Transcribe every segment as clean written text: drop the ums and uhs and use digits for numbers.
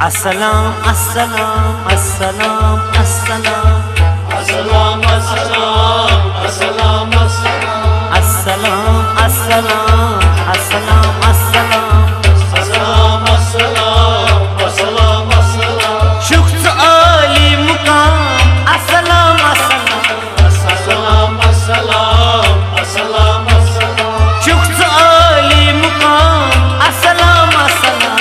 अस्सलाम अस्सलाम अस्सलाम अस्सलाम अस्सलाम अस्सलाम अस्सलाम अस्सलाम अस्सलाम अस्सलाम अस्सलाम अस्सलाम अस्सलाम अस्सलाम अस्सलाम अस्सलाम शुख्स आली मुकाम अस्सलाम अस्सलाम अस्सलाम अस्सलाम अस्सलाम अस्सलाम शुख्स आली मुकाम अस्सलाम अस्सलाम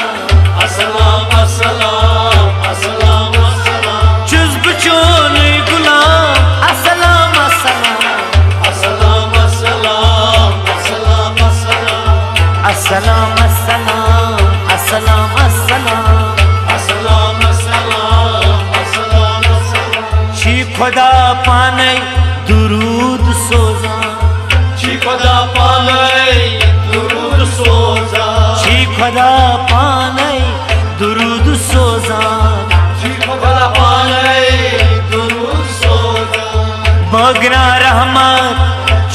अस्सलाम अस्सलाम अस्सलाम अस्सलाम जुज़्ब चोन गुलाम अस्सलाम अस्सलाम अस्सलाम अस्सलाम अस्सलाम अस्सलाम अस्सलाम अस्सलाम अस्सलाम अस्सलाम अस्सलाम अस्सलाम अस्सलाम अस्सलाम शी खुदा पाने दुरूद सोजान ची खुदा पाले दुरूद सोजा शी खुदा पाने दुरूद सोजान ची खुदा पाले दुरूद सोजा बगरा रहमत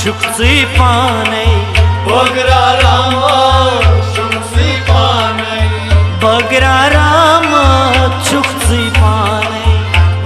शुक्सी पाने बगरा रहमत शुक्सी पाने बगरा रहमत शुक्सी पाने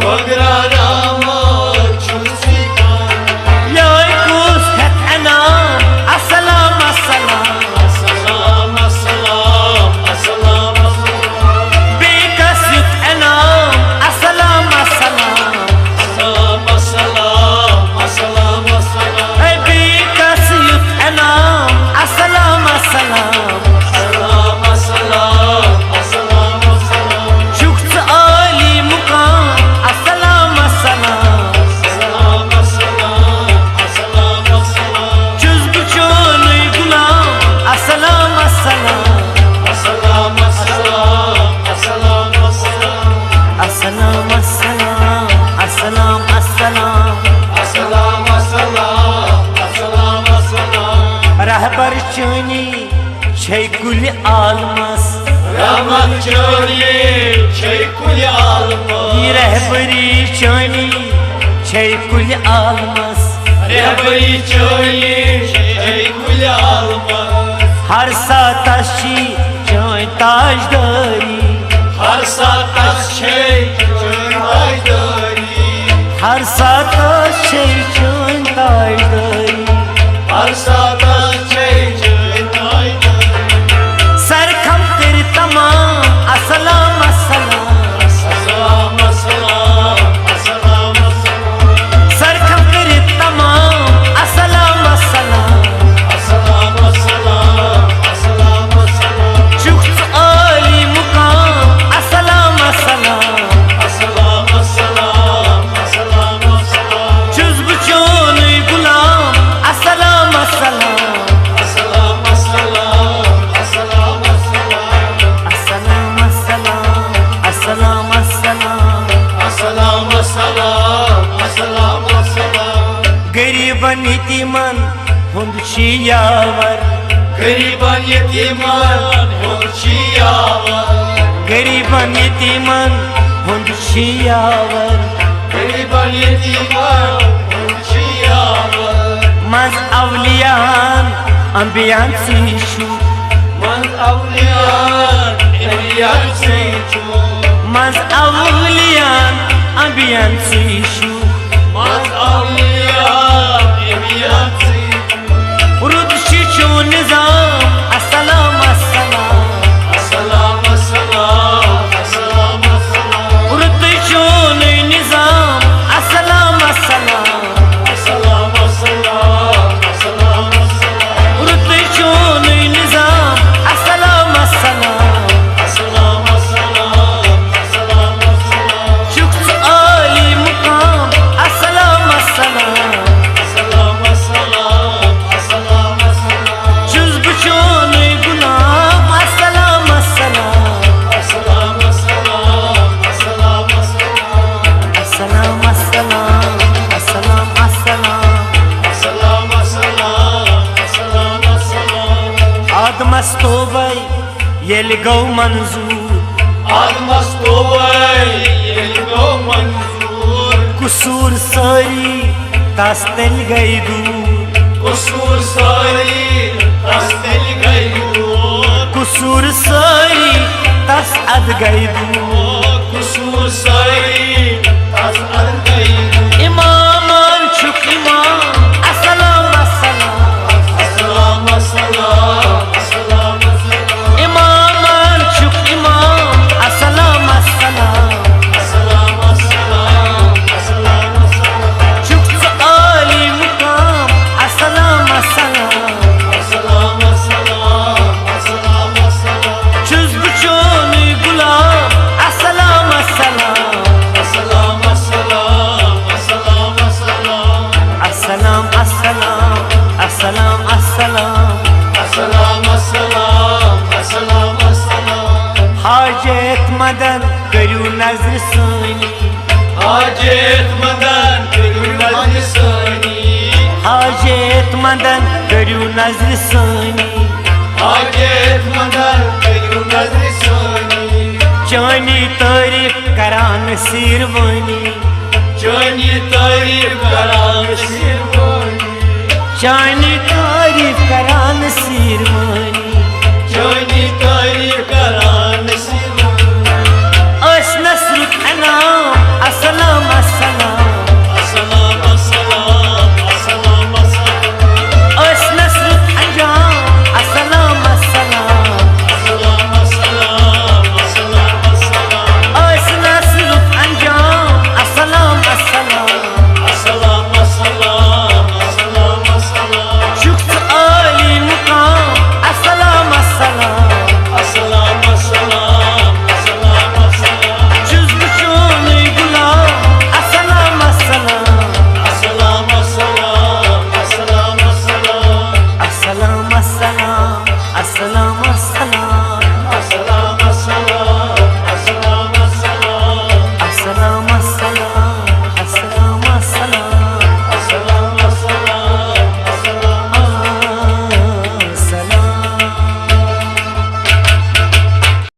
बगरा रहमत शुक्सी पाने याकुस है अनाम अस्सलाम अस्सलाम अस्सलाम अस्सलाम अस्सलाम अस्सलाम बेकस युत अनाम अस्सलाम अस्सलाम अस्सलाम अस्सलाम अस्सलाम अस्सलाम बेकस युत अनाम अस्सलाम अस्सलाम अस्सलाम अस्सलाम अस्सलाम अस्सलाम शुख्स आली मुकाम अस्सलाम अस्सलाम अस्सलाम अस्सलाम अस्सलाम अस्सलाम जुज़्ब चोन गुलाम अस्सलाम अस्सलाम अस्सलाम अस्सलाम अस्सलाम अस्सलाम अस्सलाम अस्सलाम अस्सलाम अस्सलाम अस्सलाम अस्सलाम अस्सलाम अस्सलाम रहबर चोनी छै कुल आलमस रहमत चोरी छै कुल आलम ये रहबरी चोनी छै कुल आलमस रहबरी चोरी छै कुल आलम हर साताशी चोय ताजदारी हर सातस छै ताजदारी हर साताशी चोय ताजदारी हर सातस छै ताजदारी सरखम कर तमाम अस्सलाम अस्सलाम अस्सलाम अस्सलाम अस्सलाम अस्सलाम सरखम कर तमाम अस्सलाम अस्सलाम अस्सलाम अस्सलाम अस्सलाम अस्सलाम शुख्स आली मुकाम अस्सलाम अस्सलाम अस्सलाम अस्सलाम अस्सलाम अस्सलाम जुज़्ब चोन गुलाम अस्सलाम अस्सलाम अस्सलाम अस्सलाम अस्सलाम अस्सलाम अस्सलाम अस्सलाम अस्सलाम अस्सलाम अस्सलाम अस्सलाम अस्सलाम अस्सलाम गरीबन यतीमन हुंद छी यावर गरीबन यतीमन होची यावर गरीबन यतीमन हुंद छी यावर गरीबन यतीमन होची यावर मज अवलियान अंबियान सीशु मन अवलियान एलियान से छो मज अवलियान अंबियान सीशु मन अवलियान एलियान से रुद शिशु निजाम अस्सलाम अस्सलाम अस्सलाम अस्सलाम अस्सलाम अस्सलाम रुद शोन निजाम अस्सलाम अस्सलाम अस्सलाम अस्सलाम अस्सलाम अस्सलाम रुद शोन निजाम अस्सलाम अस्सलाम अस्सलाम अस्सलाम अस्सलाम अस्सलाम शुख्स आली मुकाम अस्सलाम अस्सलाम अस्सलाम अस्सलाम अस्सलाम अस्सलाम जुज़्ब चोन गुलाम अस्सलाम अस्सलाम अस्सलाम अस्सलाम अस्सलाम अस्सलाम अस्सलाम अस्सलाम अस्सलाम अस्सलाम अस्सलाम अस्सलाम अस्सलाम अस्सलाम आदमस तोबै येल गौ मंजूर आदमस तोबै येलगो मंजूर कुसूर सारी तस तेल गई दूर कसूर सारी तस्तिल गई दूर कुसूर सारी तस अद गई दूर हाजत मदन करू नजर सानी हाजत मदन करू नजर सानी हाजत मदन करू नजर सानी हाजत मदन करू नजर सानी चानी तारीफ करान सिरवानी चानी तारीफ करान सिरवानी चानी तारीफ करान सिरवानी चानी तारीफ